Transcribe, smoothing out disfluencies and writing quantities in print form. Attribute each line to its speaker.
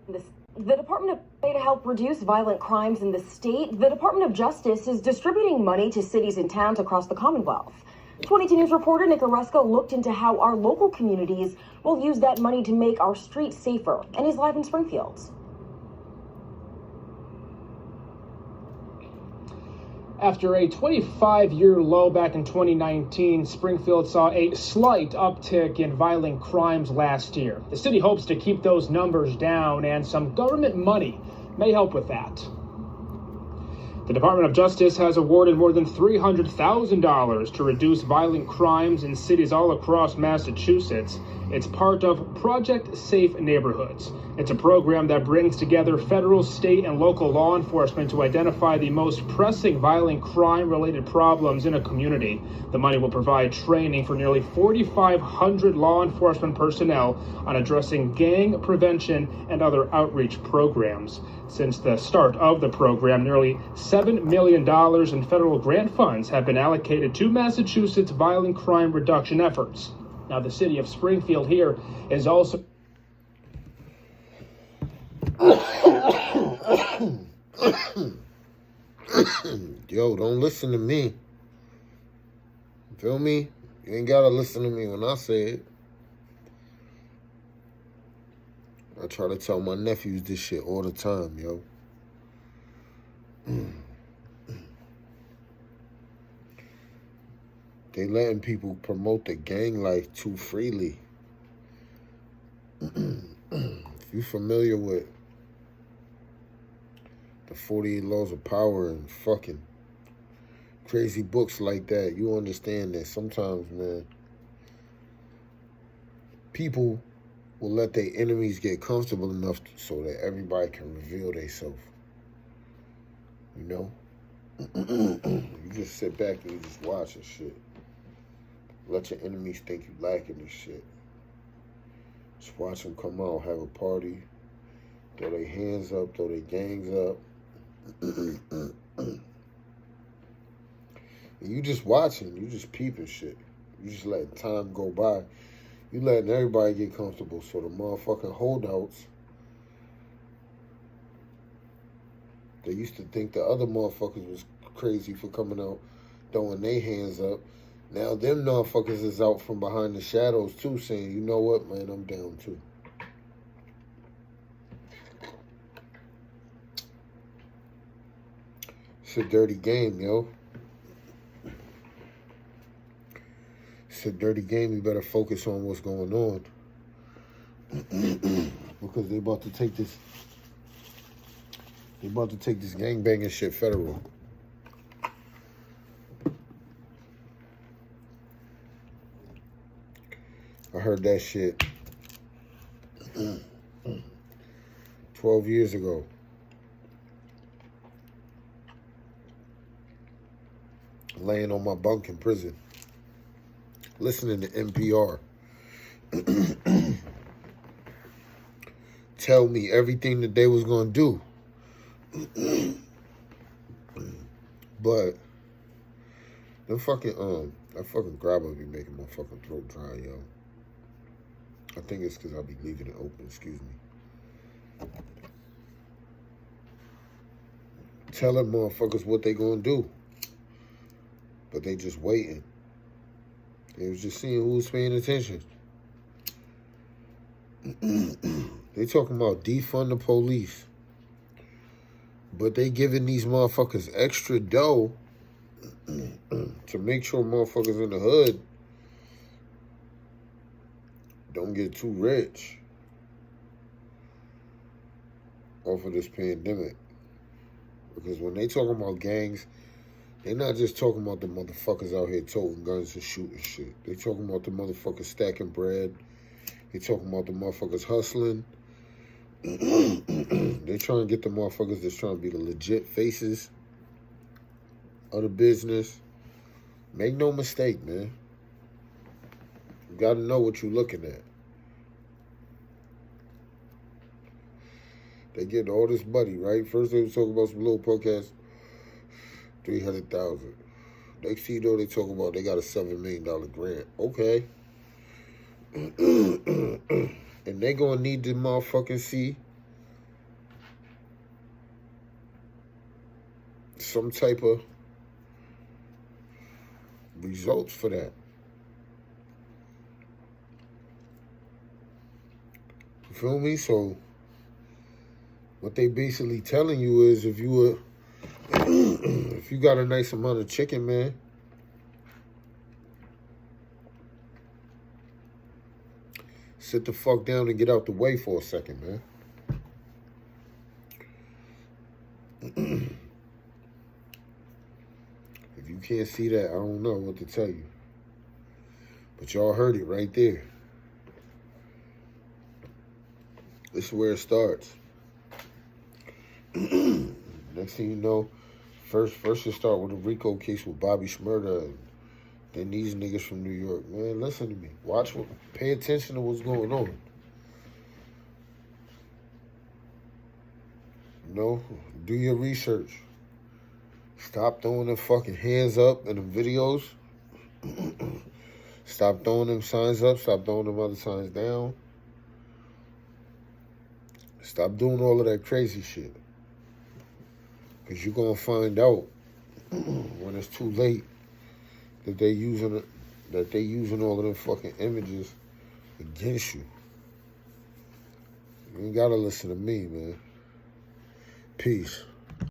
Speaker 1: The Department of to help reduce violent crimes in the state, the Department of Justice is distributing money to cities and towns across the Commonwealth. 22 News reporter Nick Oresko looked into how our local communities will use that money to make our streets safer, and he's live in Springfield.
Speaker 2: After a 25-year low back in 2019, Springfield saw a slight uptick in violent crimes last year. The city hopes to keep those numbers down, and some government money may help with that. The Department of Justice has awarded more than $300,000 to reduce violent crimes in cities all across Massachusetts. It's part of Project Safe Neighborhoods. It's a program that brings together federal, state, and local law enforcement to identify the most pressing violent crime-related problems in a community. The money will provide training for nearly 4,500 law enforcement personnel on addressing gang prevention and other outreach programs. Since the start of the program, nearly $7 million in federal grant funds have been allocated to Massachusetts violent crime reduction efforts. Now, the city of Springfield here is also...
Speaker 3: Yo, don't listen to me. Feel me? You ain't gotta listen to me when I say it. I try to tell my nephews this shit all the time, yo. They letting people promote the gang life too freely. If you familiar with the 48 Laws of Power and fucking crazy books like that, you understand that sometimes, man, people will let their enemies get comfortable enough so that everybody can reveal themselves. You know? You just sit back and you just watch and shit. Let your enemies think you lacking this shit. Just watch them come out, have a party, throw their hands up, throw their gangs up. And you just watching, you just peeping shit. You just letting time go by. You letting everybody get comfortable so the motherfucking holdouts, they used to think the other motherfuckers was crazy for coming out, throwing their hands up. Now them motherfuckers is out from behind the shadows too, saying, you know what, man, I'm down too. It's a dirty game, yo. It's a dirty game. You better focus on what's going on. Because they about to take this gangbanging shit federal. I heard that shit 12 years ago. Laying on my bunk in prison, listening to NPR. Tell me everything that they was gonna do. But that fucking grabber be making my fucking throat dry, yo. I think it's because I'll be leaving it open, excuse me. Telling motherfuckers what they gonna do. But they just waiting. They was just seeing who was paying attention. They talking about defund the police. But they giving these motherfuckers extra dough to make sure motherfuckers in the hood don't get too rich off of this pandemic. Because when they talking about gangs, they not just talking about the motherfuckers out here toting guns and shooting shit. They talking about the motherfuckers stacking bread. They talking about the motherfuckers hustling. They trying to get the motherfuckers that's trying to be the legit faces of the business. Make no mistake, man. You got to know what you're looking at. They get all this money, right? First they was talking about some little podcast, 300,000. Next thing you know, they talk about they got a $7 million grant. Okay. And they gonna need to motherfucking see some type of results for that. You feel me? So what they basically telling you is if you if you got a nice amount of chicken, man, sit the fuck down and get out the way for a second, man. If you can't see that, I don't know what to tell you. But y'all heard it right there. This is where it starts. Next thing you know, first you start with a RICO case with Bobby Shmurda, and then these niggas from New York. Man, listen to me. Pay attention to what's going on. You know, do your research. Stop throwing them fucking hands up in them videos. Stop throwing them signs up. Stop throwing them other signs down. Stop doing all of that crazy shit. Because you're going to find out when it's too late that they using all of them fucking images against you. You ain't got to listen to me, man. Peace.